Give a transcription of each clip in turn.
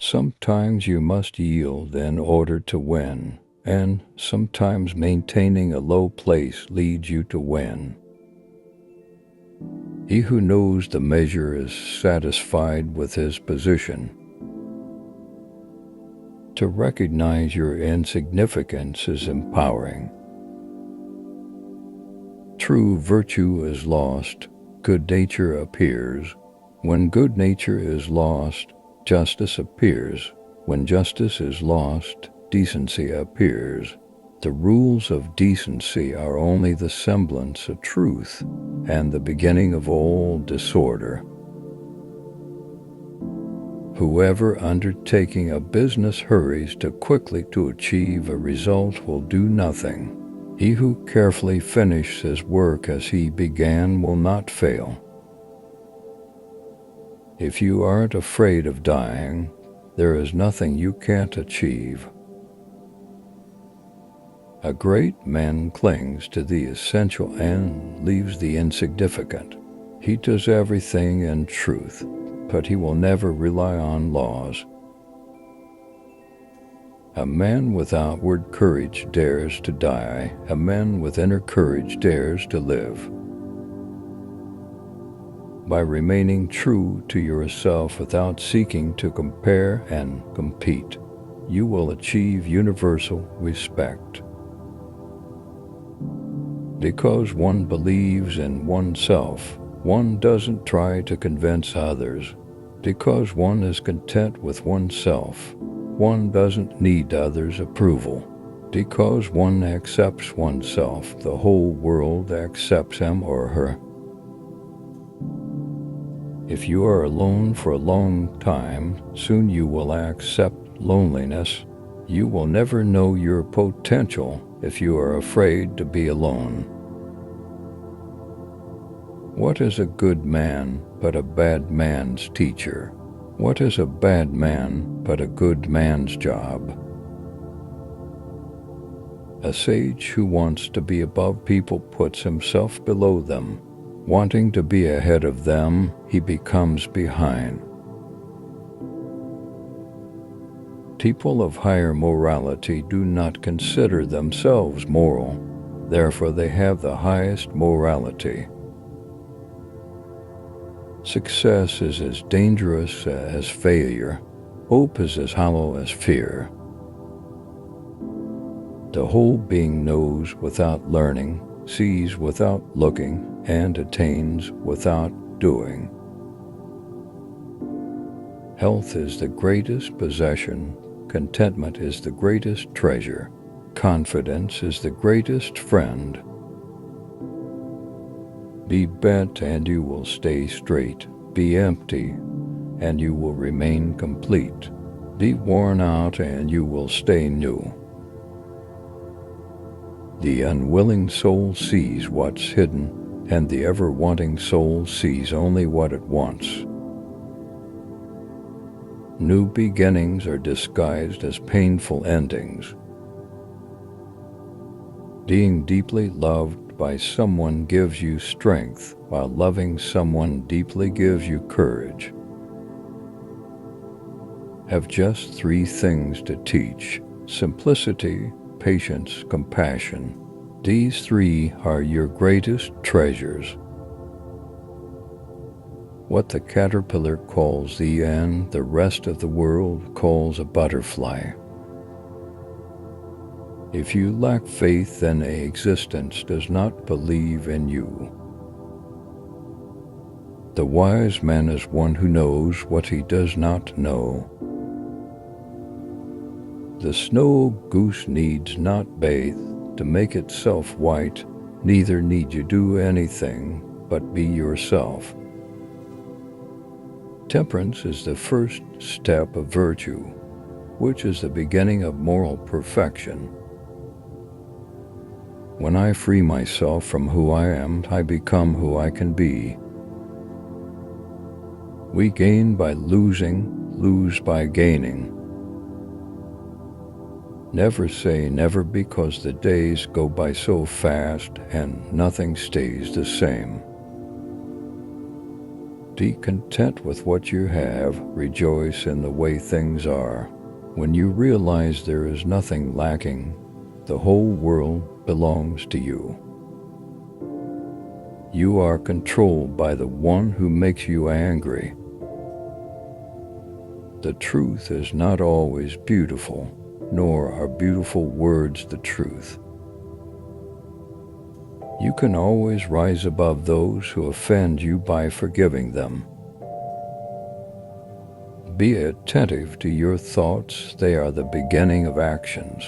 Sometimes you must yield in order to win, and sometimes maintaining a low place leads you to win. He who knows the measure is satisfied with his position. To recognize your insignificance is empowering. True virtue is lost, good nature appears. When good nature is lost, justice appears. When justice is lost, decency appears. The rules of decency are only the semblance of truth and the beginning of all disorder. Whoever undertaking a business hurries too quickly to achieve a result will do nothing. He who carefully finishes his work as he began will not fail. If you aren't afraid of dying, there is nothing you can't achieve. A great man clings to the essential and leaves the insignificant. He does everything in truth, but he will never rely on laws. A man with outward courage dares to die. A man with inner courage dares to live. By remaining true to yourself without seeking to compare and compete, you will achieve universal respect. Because one believes in oneself, one doesn't try to convince others. Because one is content with oneself, one doesn't need others' approval. Because one accepts oneself, the whole world accepts him or her. If you are alone for a long time, soon you will accept loneliness. You will never know your potential if you are afraid to be alone. What is a good man but a bad man's teacher? What is a bad man but a good man's job? A sage who wants to be above people puts himself below them. Wanting to be ahead of them, he becomes behind. People of higher morality do not consider themselves moral, therefore they have the highest morality. Success is as dangerous as failure. Hope is as hollow as fear. The whole being knows without learning, sees without looking, and attains without doing. Health is the greatest possession. Contentment is the greatest treasure. Confidence is the greatest friend. Be bent and you will stay straight. Be empty and you will remain complete. Be worn out and you will stay new. The unwilling soul sees what's hidden, and the ever-wanting soul sees only what it wants. New beginnings are disguised as painful endings. Being deeply loved by someone gives you strength, while loving someone deeply gives you courage. Have just 3 things to teach: simplicity, patience, compassion. These 3 are your greatest treasures. What the caterpillar calls the ant, the rest of the world calls a butterfly. If you lack faith, then existence does not believe in you. The wise man is one who knows what he does not know. The snow goose needs not bathe to make itself white, neither need you do anything but be yourself. Temperance is the first step of virtue, which is the beginning of moral perfection. When I free myself from who I am, I become who I can be. We gain by losing, lose by gaining. Never say never, because the days go by so fast and nothing stays the same. Be content with what you have, rejoice in the way things are. When you realize there is nothing lacking, the whole world belongs to you. You are controlled by the one who makes you angry. The truth is not always beautiful, nor are beautiful words the truth. You can always rise above those who offend you by forgiving them. Be attentive to your thoughts, they are the beginning of actions.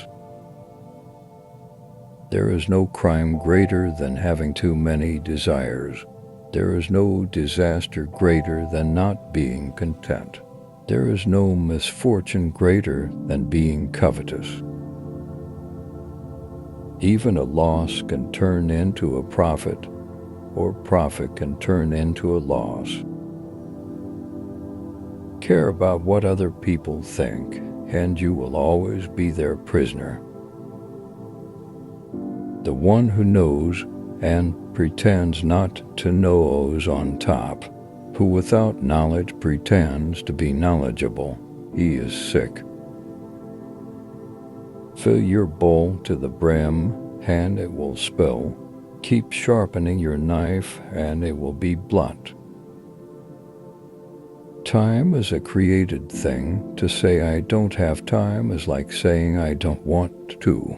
There is no crime greater than having too many desires. There is no disaster greater than not being content. There is no misfortune greater than being covetous. Even a loss can turn into a profit, or profit can turn into a loss. Care about what other people think, and you will always be their prisoner. The one who knows and pretends not to know is on top, who without knowledge pretends to be knowledgeable. He is sick. Fill your bowl to the brim, and it will spill. Keep sharpening your knife, and it will be blunt. Time is a created thing. To say I don't have time is like saying I don't want to.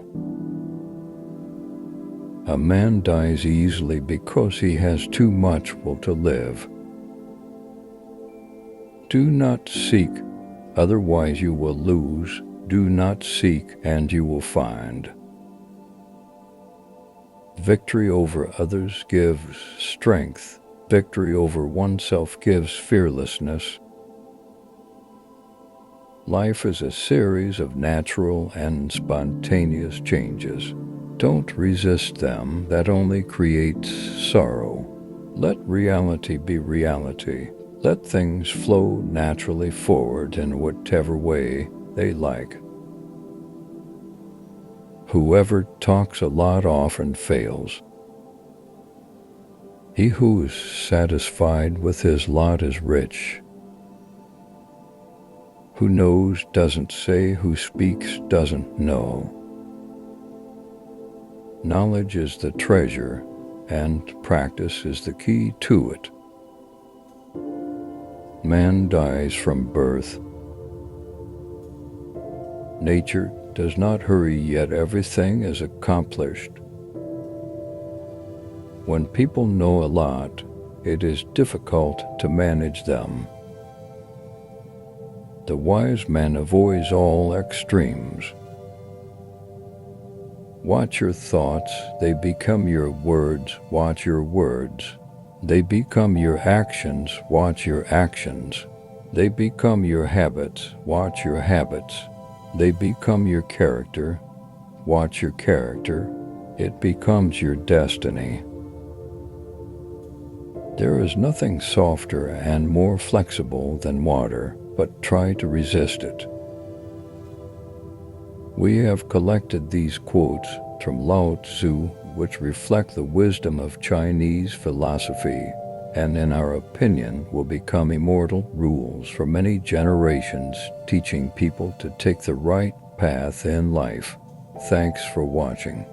A man dies easily because he has too much will to live. Do not seek, otherwise you will lose. Do not seek, and you will find. Victory over others gives strength. Victory over oneself gives fearlessness. Life is a series of natural and spontaneous changes. Don't resist them, that only creates sorrow. Let reality be reality. Let things flow naturally forward in whatever way they like. Whoever talks a lot often fails. He who is satisfied with his lot is rich. Who knows doesn't say, who speaks doesn't know. Knowledge is the treasure, and practice is the key to it. Man dies from birth. Nature does not hurry, yet everything is accomplished. When people know a lot, it is difficult to manage them. The wise man avoids all extremes. Watch your thoughts, they become your words. Watch your words. They become your actions. Watch your actions. They become your habits. Watch your habits. They become your character. Watch your character. It becomes your destiny. There is nothing softer and more flexible than water, but try to resist it. We have collected these quotes from Lao Tzu, which reflect the wisdom of Chinese philosophy, and in our opinion will become immortal rules for many generations, teaching people to take the right path in life. Thanks for watching.